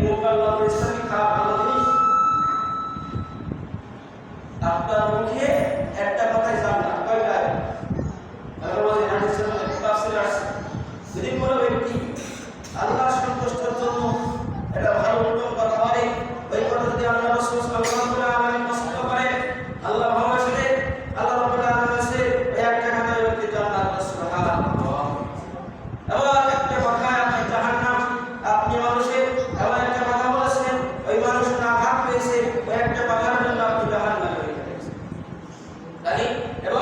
মুখ আল্লাহ বলেছেন কি খারাপ ভালো জিনিস? আপনার মুখে একটা কথাই জান্নাত, কয়টায়? আল্লাহ হাদিসের মধ্যে তাফসীরে আছে, যদি কোনো ব্যক্তি আল্লাহর সন্তুষ্টির জন্য এটা ভালো উত্তম কথা বলে, ওই কথা যদি আল্লাহ রাসূল সাল্লাল্লাহু আলাইহি ওয়াসাল্লাম পছন্দ করে, আল্লাহ ভালোবাসে, আল্লাহ রাব্বুল আলামিন আছে এই একটা কথাই ব্যক্তি জান্নাত। সুবহানাল্লাহ। এবং একটা কথায় আপনি জাহান্নাম, আপনি মানুষের এমন একটা কথা বলেছেন, ওই মানুষ না ভাগ পেয়েছে, ওই একটা কথার জন্য আপনি জাহান্নামে হয়ে গেছেন। জানি এবং